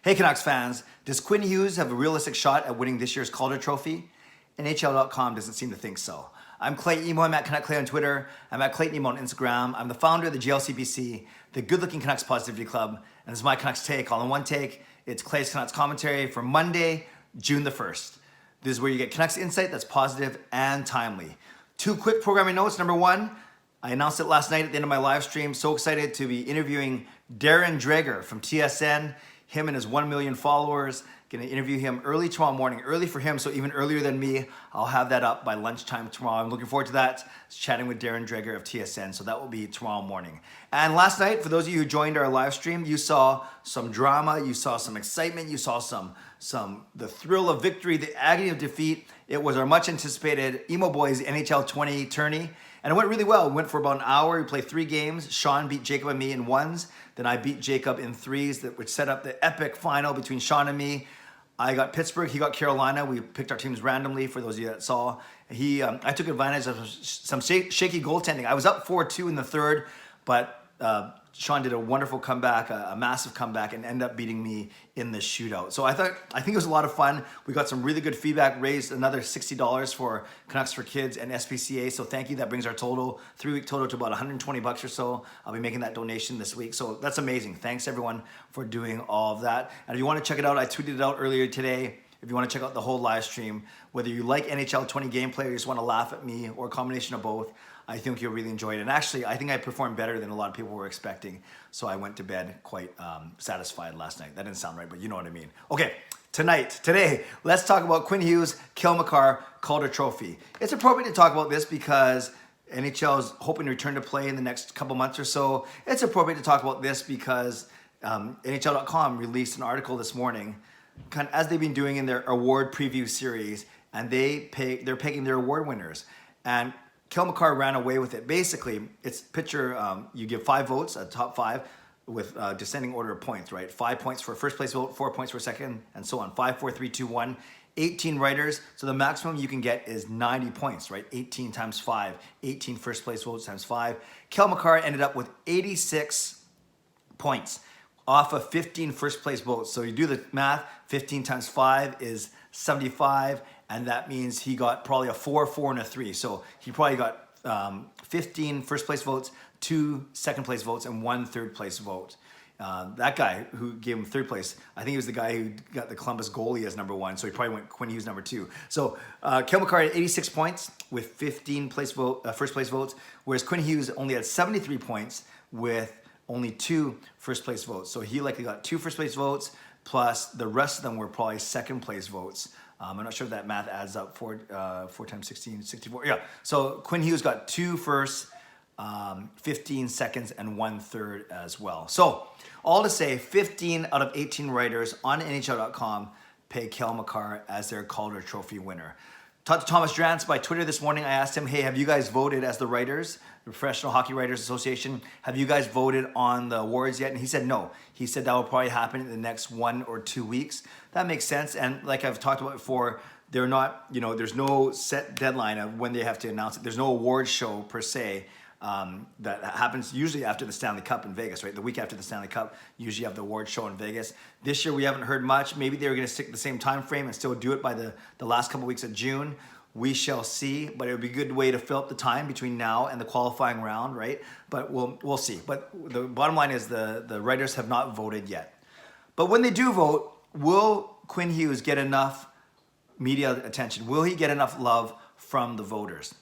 Hey Canucks fans, does Quinn Hughes have a realistic shot at winning this year's Calder Trophy? NHL.com doesn't seem to think so. I'm Clay Emo, I'm at Canuck Clay on Twitter, I'm at Clayton Emo on Instagram, I'm the founder of the GLCBC, the Good Looking Canucks Positivity Club, and this is my Canucks Take, all in one take. It's Clay's Canucks commentary for Monday, June the 1st. This is where you get Canucks insight that's positive and timely. Two quick programming notes. Number one, I announced it last night at the end of my live stream. So excited to be interviewing Darren Dreger from TSN. Him and his 1 million followers. Going to interview him early tomorrow morning. Early for him, so even earlier than me. I'll have that up by lunchtime tomorrow. I'm looking forward to that. Chatting with Darren Dreger of TSN. So that will be tomorrow morning. And last night, for those of you who joined our live stream, you saw some drama. You saw some excitement. You saw the thrill of victory, the agony of defeat. It was our much anticipated Emo Boys NHL 20 tourney. And it went really well. It went for about an hour. We played 3 games. Sean beat Jacob and me in ones. Then I beat Jacob in threes, which set up the epic final between Sean and me. I got Pittsburgh. He got Carolina. We picked our teams randomly for those of you that saw. I took advantage of some shaky goaltending. I was up 4-2 in the third, but Sean did a wonderful comeback, a massive comeback, and ended up beating me in the shootout. So I think it was a lot of fun. We got some really good feedback, raised another $60 for Canucks for Kids and SPCA. So thank you. That brings our total, 3-week total, to about $120 or so. I'll be making that donation this week. So that's amazing. Thanks everyone for doing all of that. And if you want to check it out, I tweeted it out earlier today. If you want to check out the whole live stream, whether you like NHL 20 gameplay or you just want to laugh at me or a combination of both, I think you'll really enjoy it. And actually, I think I performed better than a lot of people were expecting. So I went to bed quite satisfied last night. That didn't sound right, but you know what I mean. Okay, today, let's talk about Quinn Hughes, Cale Makar, Calder Trophy. It's appropriate to talk about this because NHL is hoping to return to play in the next couple months or so. It's appropriate to talk about this because NHL.com released an article this morning, kind of as they've been doing in their award preview series, and they're picking their award winners. And Cale Makar ran away with it. Basically, it's picture, you give 5 votes, a top 5, with descending order of points, right? 5 points for first place vote, 4 points for second, and so on. 5, 4, 3, 2, 1. 18 writers, so the maximum you can get is 90 points, right? 18 times 5, 18 first place votes times 5. Cale Makar ended up with 86 points off of 15 first place votes. So you do the math, 15 times 5 is 75, and that means he got probably a 4, 4, and a 3. So he probably got 15 first place votes, 2 second place votes, and 1 third place vote. That guy who gave him third place, I think he was the guy who got the Columbus goalie as number 1, so he probably went Quinn Hughes number 2. So Cale Makar had 86 points with 15 first place votes, whereas Quinn Hughes only had 73 points with only 2 first place votes. So he likely got 2 first place votes, plus the rest of them were probably second place votes. I'm not sure if that math adds up. 4 times 16, 64. Yeah. So Quinn Hughes got 2 firsts, 15 seconds, and 1 third as well. So all to say, 15 out of 18 writers on NHL.com pay Cale Makar as their Calder Trophy winner. Talked to Thomas Drance by Twitter this morning. I asked him, hey, have you guys voted as the writers, the Professional Hockey Writers Association? Have you guys voted on the awards yet? And he said no. He said that will probably happen in the next 1 or 2 weeks. That makes sense. And like I've talked about before, they're not, there's no set deadline of when they have to announce it. There's no award show per se. That happens usually after the Stanley Cup in Vegas, right? The week after the Stanley Cup, usually you have the award show in Vegas. This year we haven't heard much. Maybe they were going to stick to the same time frame and still do it by the last couple weeks of June. We shall see, but it would be a good way to fill up the time between now and the qualifying round, right? But we'll see. But the bottom line is the writers have not voted yet. But when they do vote, will Quinn Hughes get enough media attention? Will he get enough love from the voters?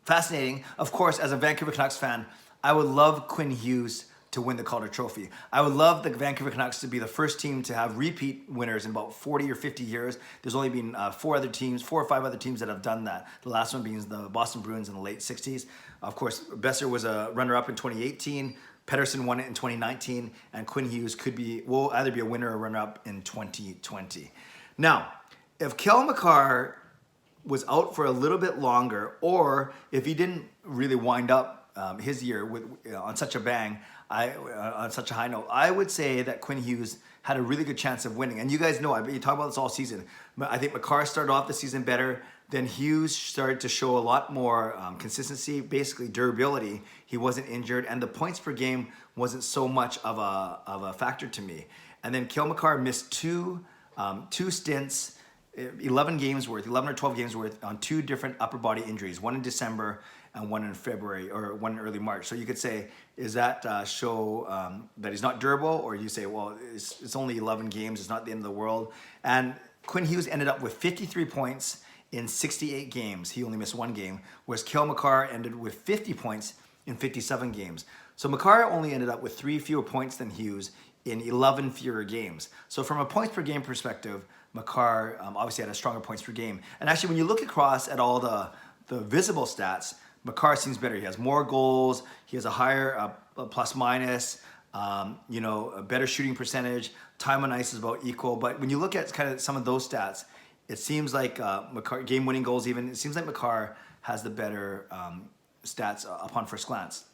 Fascinating. Of course, as a Vancouver Canucks fan, I would love Quinn Hughes to win the Calder Trophy. I would love the Vancouver Canucks to be the first team to have repeat winners in about 40 or 50 years. There's only been 4 or 5 other teams that have done that. The last one being the Boston Bruins in the late 60s. Of course, Besser was a runner-up in 2018. Pettersson won it in 2019. And Quinn Hughes will either be a winner or runner-up in 2020. Now, if Cale Makar was out for a little bit longer, or if he didn't really wind up his year on such a bang, on such a high note, I would say that Quinn Hughes had a really good chance of winning. And you guys know, you talk about this all season. I think Makar started off the season better. Then Hughes started to show a lot more consistency, basically durability. He wasn't injured, and the points per game wasn't so much of a factor to me. And then Cale Makar missed two stints, 11 or 12 games worth on two different upper body injuries, one in December and one in February, or one in early March. So you could say, is that show that he's not durable? Or you say, well, it's only 11 games, it's not the end of the world. And Quinn Hughes ended up with 53 points in 68 games. He only missed one game, whereas Cale Makar ended with 50 points in 57 games. So Makar only ended up with 3 fewer points than Hughes in 11 fewer games. So from a points per game perspective, Makar obviously had a stronger points per game. And actually, when you look across at all the visible stats, Makar seems better. He has more goals. He has a higher plus minus, a better shooting percentage. Time on ice is about equal. But when you look at kind of some of those stats, it seems like Makar, game-winning goals even, it seems like Makar has the better stats upon first glance.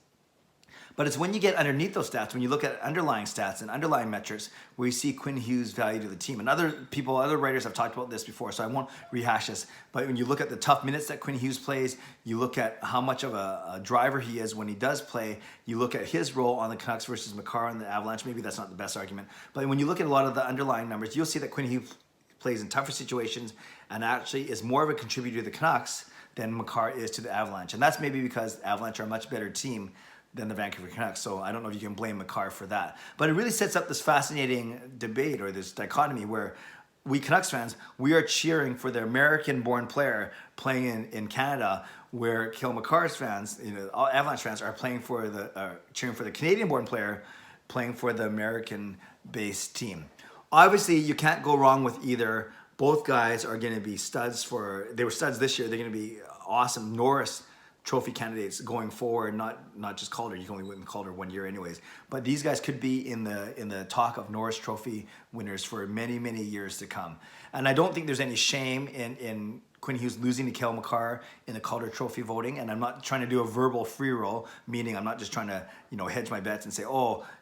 But it's when you get underneath those stats, when you look at underlying stats and underlying metrics, where you see Quinn Hughes' value to the team. And other writers have talked about this before, so I won't rehash this. But when you look at the tough minutes that Quinn Hughes plays, you look at how much of a driver he is when he does play, you look at his role on the Canucks versus Makar on the Avalanche. Maybe that's not the best argument. But when you look at a lot of the underlying numbers, you'll see that Quinn Hughes plays in tougher situations and actually is more of a contributor to the Canucks than Makar is to the Avalanche. And that's maybe because the Avalanche are a much better team than the Vancouver Canucks. So I don't know if you can blame Makar for that. But it really sets up this fascinating debate or this dichotomy where we Canucks fans, we are cheering for the American-born player playing in Canada, where Cale Makar's fans, all Avalanche fans are playing for cheering for the Canadian-born player playing for the American-based team. Obviously, you can't go wrong with either. Both guys are going to be studs they were studs this year. They're going to be awesome Norris Trophy candidates going forward, not just Calder. You can only win Calder 1 year anyways. But these guys could be in the talk of Norris Trophy winners for many, many years to come. And I don't think there's any shame in Quinn Hughes losing to Cale Makar in the Calder Trophy voting. And I'm not trying to do a verbal free roll, meaning I'm not just trying to hedge my bets and say,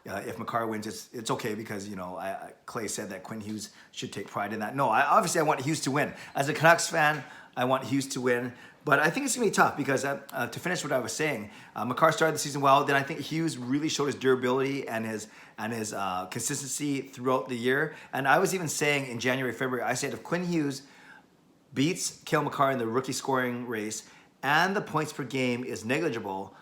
if Makar wins, it's okay because Clay said that Quinn Hughes should take pride in that. No, obviously I want Hughes to win. As a Canucks fan, I want Hughes to win. But I think it's going to be tough because to finish what I was saying, Makar started the season well. Then I think Hughes really showed his durability and his consistency throughout the year. And I was even saying in January, February, I said if Quinn Hughes beats Cale Makar in the rookie scoring race and the points per game is negligible,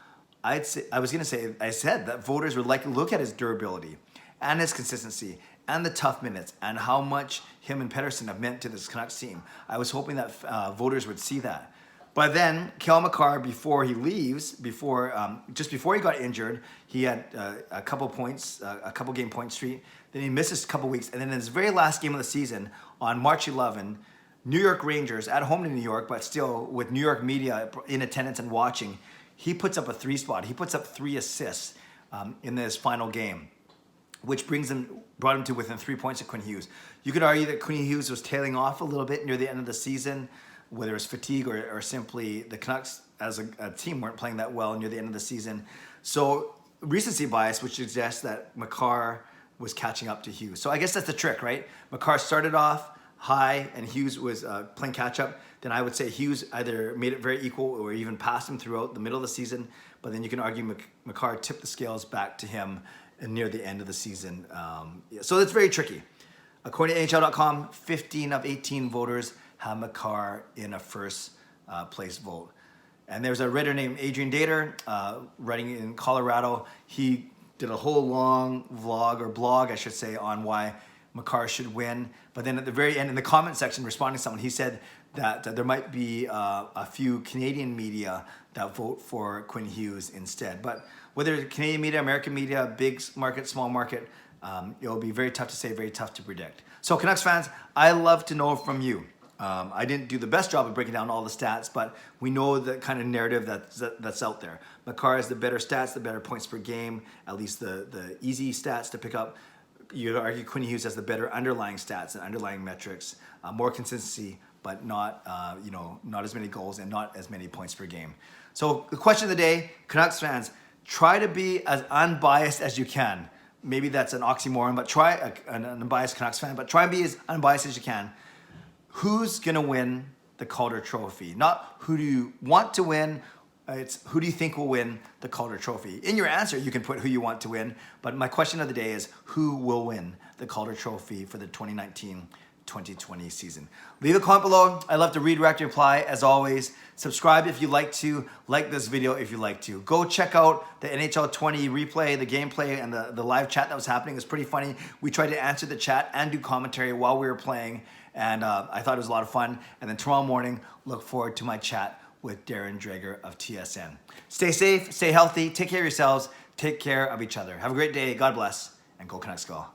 I said that voters would likely look at his durability and his consistency and the tough minutes and how much him and Pettersson have meant to this Canucks team. I was hoping that voters would see that. But then Cale Makar, before he leaves, just before he got injured, he had a couple game point streak. Then he misses a couple weeks, and then in his very last game of the season, on March 11, New York Rangers at home in New York, but still with New York media in attendance and watching, he puts up a 3 spot. He puts up 3 assists in this final game, which brought him to within 3 points of Quinn Hughes. You could argue that Quinn Hughes was tailing off a little bit near the end of the season, whether it was fatigue or simply the Canucks as a team weren't playing that well near the end of the season. So recency bias, which suggests that Makar was catching up to Hughes. So I guess that's the trick, right? Makar started off high and Hughes was playing catch up. Then I would say Hughes either made it very equal or even passed him throughout the middle of the season. But then you can argue Makar tipped the scales back to him near the end of the season. So that's very tricky. According to NHL.com, 15 of 18 voters have Makar in a first place vote. And there's a writer named Adrian Dater writing in Colorado. He did a whole long blog, I should say, on why Makar should win. But then at the very end, in the comment section, responding to someone, he said that there might be a few Canadian media that vote for Quinn Hughes instead. But whether Canadian media, American media, big market, small market, it'll be very tough to say, very tough to predict. So Canucks fans, I love to know from you. I didn't do the best job of breaking down all the stats, but we know the kind of narrative that's out there. Makar has the better stats, the better points per game, at least the easy stats to pick up. You'd argue Quinn Hughes has the better underlying stats and underlying metrics, more consistency, but not as many goals and not as many points per game. So the question of the day, Canucks fans, try to be as unbiased as you can. Maybe that's an oxymoron, but try an unbiased Canucks fan, but try and be as unbiased as you can. Who's going to win the Calder Trophy? Not who do you want to win It's who do you think will win the Calder Trophy? In your answer, you can put who you want to win, but my question of the day is who will win the Calder Trophy for the 2019-2020 season? Leave a comment below. I love to read, react, and reply as always. Subscribe if you like to, like this video if you like to. Go check out the NHL 20 replay, the gameplay, and the live chat that was happening. It was pretty funny. We tried to answer the chat and do commentary while we were playing, and I thought it was a lot of fun. And then tomorrow morning, look forward to my chat with Darren Drager of TSN. Stay safe, stay healthy, take care of yourselves, take care of each other. Have a great day, God bless, and go Canucks go.